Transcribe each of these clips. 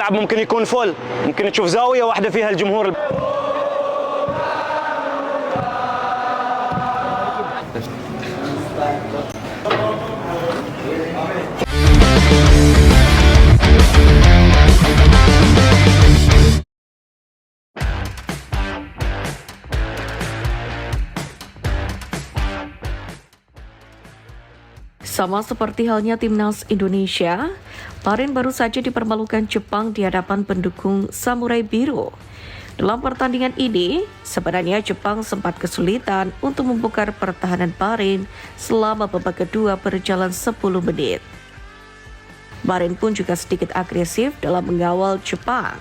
الملعب ممكن يكون فول، ممكن تشوف زاوية واحدة فيها الجمهور. Sama seperti halnya timnas Indonesia, Bahrain baru saja dipermalukan Jepang di hadapan pendukung Samurai Biru. Dalam pertandingan ini, sebenarnya Jepang sempat kesulitan untuk membongkar pertahanan Bahrain selama babak kedua berjalan 10 menit. Bahrain pun juga sedikit agresif dalam mengawal Jepang.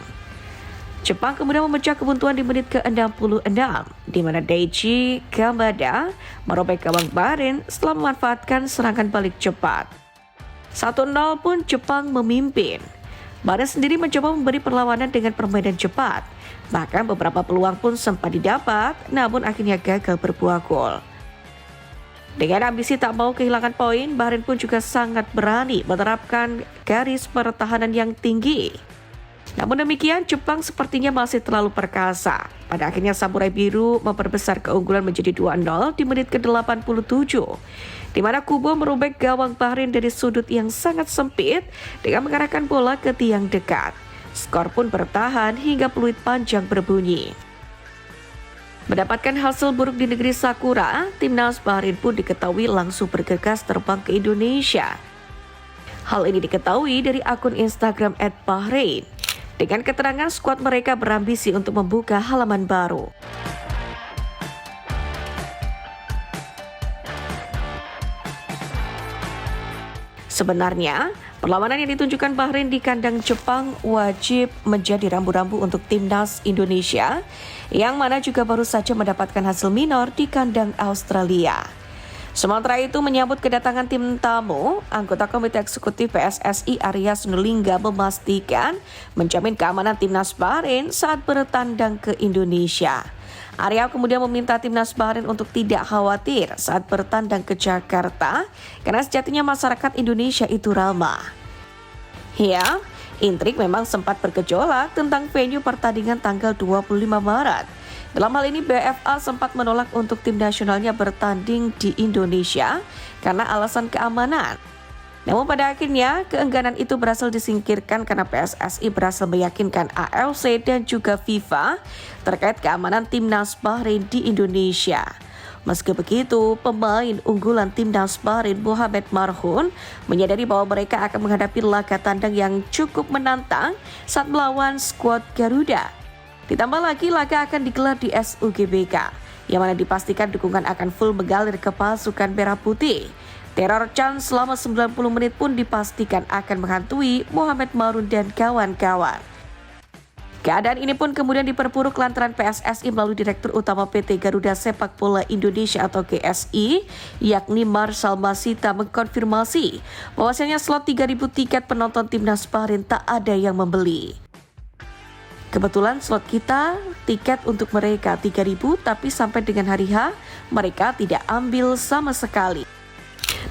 Jepang kemudian memecah kebuntuan di menit ke-66, di mana Daichi Kamada merobek gawang Bahrain setelah memanfaatkan serangan balik cepat. 1-0 pun Jepang memimpin. Bahrain sendiri mencoba memberi perlawanan dengan permainan cepat. Bahkan beberapa peluang pun sempat didapat, namun akhirnya gagal berbuah gol. Dengan ambisi tak mau kehilangan poin, Bahrain pun juga sangat berani menerapkan garis pertahanan yang tinggi. Namun demikian, Jepang sepertinya masih terlalu perkasa. Pada akhirnya Samurai Biru memperbesar keunggulan menjadi 2-0 di menit ke-87, di mana Kubo merobek gawang Bahrain dari sudut yang sangat sempit dengan mengarahkan bola ke tiang dekat. Skor pun bertahan hingga peluit panjang berbunyi. Mendapatkan hasil buruk di negeri Sakura, timnas Bahrain pun diketahui langsung bergegas terbang ke Indonesia. Hal ini diketahui dari akun Instagram @bahrain. Dengan keterangan skuad mereka berambisi untuk membuka halaman baru. Sebenarnya, perlawanan yang ditunjukkan Bahrain di kandang Jepang wajib menjadi rambu-rambu untuk timnas Indonesia, yang mana juga baru saja mendapatkan hasil minor di kandang Australia. Sementara itu, menyambut kedatangan tim tamu, anggota Komite Eksekutif PSSI Arya Sinulinga memastikan menjamin keamanan timnas Bahrain saat bertandang ke Indonesia. Arya kemudian meminta timnas Bahrain untuk tidak khawatir saat bertandang ke Jakarta, karena sejatinya masyarakat Indonesia itu ramah. Ya, intrik memang sempat bergejolak tentang venue pertandingan tanggal 25 Maret. Dalam hal ini, BFA sempat menolak untuk tim nasionalnya bertanding di Indonesia karena alasan keamanan. Namun pada akhirnya, keengganan itu berhasil disingkirkan karena PSSI berhasil meyakinkan AFC dan juga FIFA terkait keamanan timnas Bahrain di Indonesia. Meski begitu, pemain unggulan timnas Bahrain Mohamed Marhoun menyadari bahwa mereka akan menghadapi laga tandang yang cukup menantang saat melawan skuad Garuda. Ditambah lagi, laga akan digelar di SUGBK, yang mana dipastikan dukungan akan full mengalir ke pasukan merah putih. Teror Chan selama 90 menit pun dipastikan akan menghantui Mohamed Marhoun dan kawan-kawan. Keadaan ini pun kemudian diperburuk lantaran PSSI melalui Direktur Utama PT Garuda Sepak Bola Indonesia atau GSI, yakni Marshal Masita, mengkonfirmasi bahwasanya slot 3.000 tiket penonton timnas Bahrain tak ada yang membeli. Kebetulan slot kita tiket untuk mereka 3.000, tapi sampai dengan hari H mereka tidak ambil sama sekali.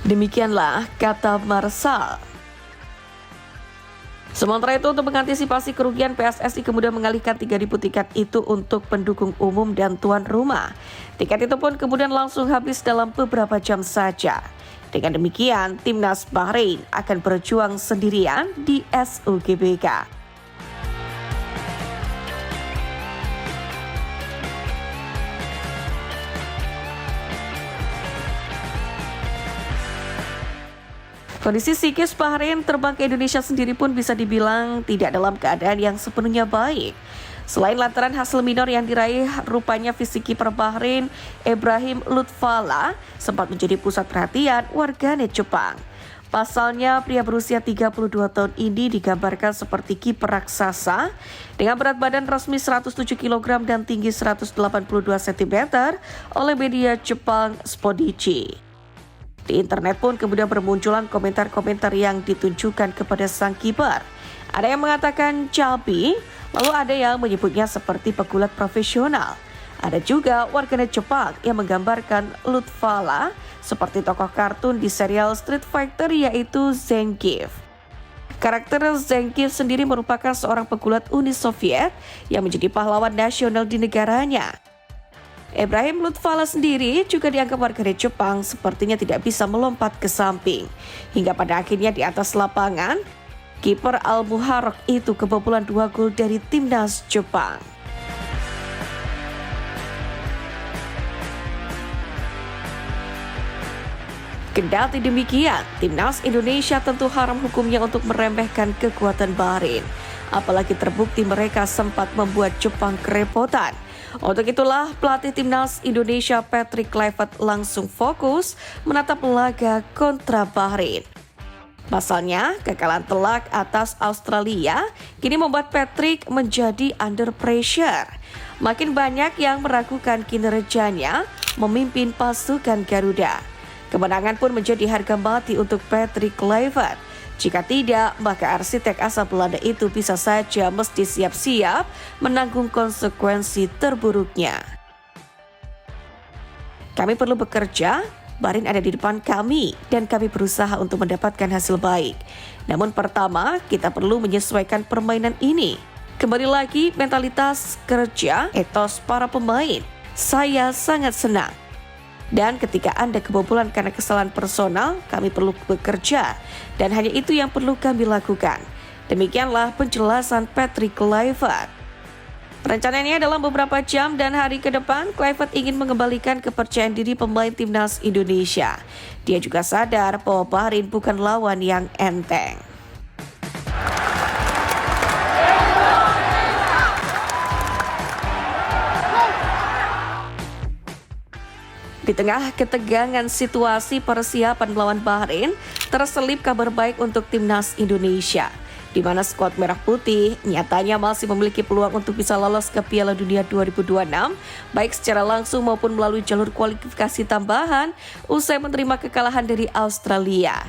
Demikianlah kata Marshal. Sementara itu, untuk mengantisipasi kerugian, PSSI kemudian mengalihkan 3.000 tiket itu untuk pendukung umum dan tuan rumah. Tiket itu pun kemudian langsung habis dalam beberapa jam saja. Dengan demikian, timnas Bahrain akan berjuang sendirian di SUGBK. Kondisi psikis Bahrain terbang ke Indonesia sendiri pun bisa dibilang tidak dalam keadaan yang sepenuhnya baik. Selain lantaran hasil minor yang diraih, rupanya vice-kiper Bahrain Ibrahim Lutfala sempat menjadi pusat perhatian warganet Jepang. Pasalnya, pria berusia 32 tahun ini digambarkan seperti kiper raksasa dengan berat badan resmi 107 kg dan tinggi 182 cm oleh media Jepang Spodici. Di internet pun kemudian bermunculan komentar-komentar yang ditunjukkan kepada sang kiper. Ada yang mengatakan chubby, lalu ada yang menyebutnya seperti pegulat profesional. Ada juga warganet Jepang yang menggambarkan Lutfala seperti tokoh kartun di serial Street Fighter, yaitu Zangief. Karakter Zengiv sendiri merupakan seorang pegulat Uni Soviet yang menjadi pahlawan nasional di negaranya. Ibrahim Lutfala sendiri juga dianggap warganet Jepang sepertinya tidak bisa melompat ke samping. Hingga pada akhirnya di atas lapangan, kiper Al-Muharraq itu kebobolan 2 gol dari timnas Jepang. Kendati demikian, timnas Indonesia tentu haram hukumnya untuk meremehkan kekuatan Bahrain. Apalagi terbukti mereka sempat membuat Jepang kerepotan. Untuk itulah pelatih timnas Indonesia Patrick Kluivert langsung fokus menatap laga kontra Bahrain. Pasalnya, kekalahan telak atas Australia kini membuat Patrick menjadi under pressure. Makin banyak yang meragukan kinerjanya memimpin pasukan Garuda. Kemenangan pun menjadi harga mati untuk Patrick Kluivert. Jika tidak, maka arsitek asal Belanda itu bisa saja mesti siap-siap menanggung konsekuensi terburuknya. Kami perlu bekerja, Bahrain ada di depan kami, dan kami berusaha untuk mendapatkan hasil baik. Namun pertama, kita perlu menyesuaikan permainan ini. Kembali lagi, mentalitas kerja, etos para pemain. Saya sangat senang. Dan ketika Anda kebobolan karena kesalahan personal, kami perlu bekerja. Dan hanya itu yang perlu kami lakukan. Demikianlah penjelasan Patrick Kluivert. Rencananya dalam beberapa jam dan hari ke depan, Kluivert ingin mengembalikan kepercayaan diri pemain timnas Indonesia. Dia juga sadar bahwa Bahrain bukan lawan yang enteng. Di tengah ketegangan situasi persiapan melawan Bahrain, terselip kabar baik untuk timnas Indonesia, di mana skuad Merah Putih nyatanya masih memiliki peluang untuk bisa lolos ke Piala Dunia 2026, baik secara langsung maupun melalui jalur kualifikasi tambahan usai menerima kekalahan dari Australia.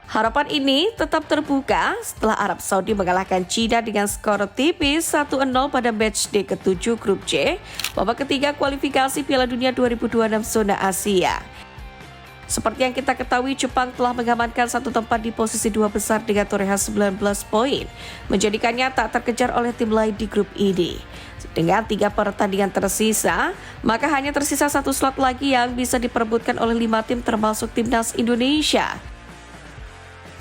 Harapan ini tetap terbuka setelah Arab Saudi mengalahkan China dengan skor tipis 1-0 pada matchday ke-7 grup C, babak ketiga kualifikasi Piala Dunia 2026 zona Asia. Seperti yang kita ketahui, Jepang telah mengamankan satu tempat di posisi 2 besar dengan torehan 19 poin, menjadikannya tak terkejar oleh tim lain di grup ini. Dengan 3 pertandingan tersisa, maka hanya tersisa 1 slot lagi yang bisa diperebutkan oleh 5 tim termasuk timnas Indonesia.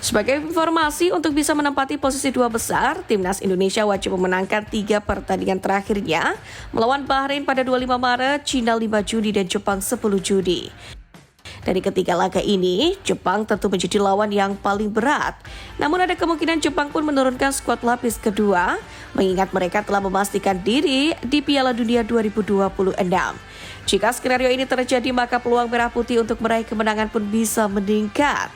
Sebagai informasi, untuk bisa menempati posisi 2 besar, timnas Indonesia wajib memenangkan 3 pertandingan terakhirnya melawan Bahrain pada 25 Maret, China 5 Juni, dan Jepang 10 Juni. Dari ketiga laga ini, Jepang tentu menjadi lawan yang paling berat. Namun ada kemungkinan Jepang pun menurunkan skuad lapis kedua, mengingat mereka telah memastikan diri di Piala Dunia 2026. Jika skenario ini terjadi, maka peluang Merah Putih untuk meraih kemenangan pun bisa meningkat.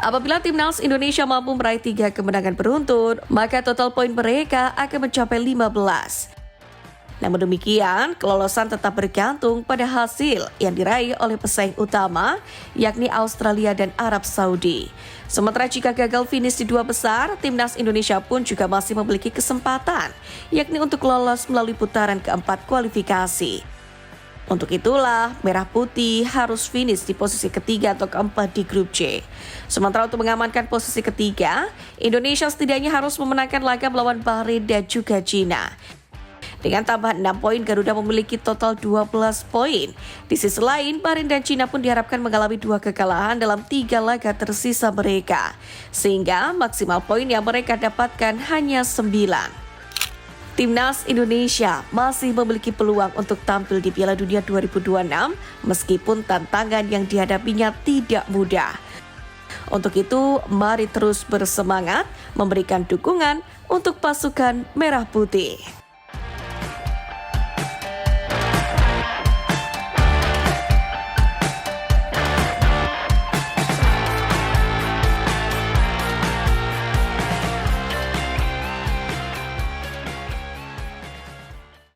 Apabila timnas Indonesia mampu meraih 3 kemenangan beruntun, maka total poin mereka akan mencapai 15. Namun demikian, kelolosan tetap bergantung pada hasil yang diraih oleh pesaing utama, yakni Australia dan Arab Saudi. Sementara jika gagal finish di 2 besar, timnas Indonesia pun juga masih memiliki kesempatan, yakni untuk lolos melalui putaran keempat kualifikasi. Untuk itulah, Merah Putih harus finish di posisi ketiga atau keempat di grup C. Sementara untuk mengamankan posisi ketiga, Indonesia setidaknya harus memenangkan laga melawan Bahrain dan juga China. Dengan tambahan 6 poin, Garuda memiliki total 12 poin. Di sisi lain, Bahrain dan China pun diharapkan mengalami 2 kekalahan dalam 3 laga tersisa mereka. Sehingga maksimal poin yang mereka dapatkan hanya 9. Timnas Indonesia masih memiliki peluang untuk tampil di Piala Dunia 2026 meskipun tantangan yang dihadapinya tidak mudah. Untuk itu, mari terus bersemangat memberikan dukungan untuk pasukan Merah Putih.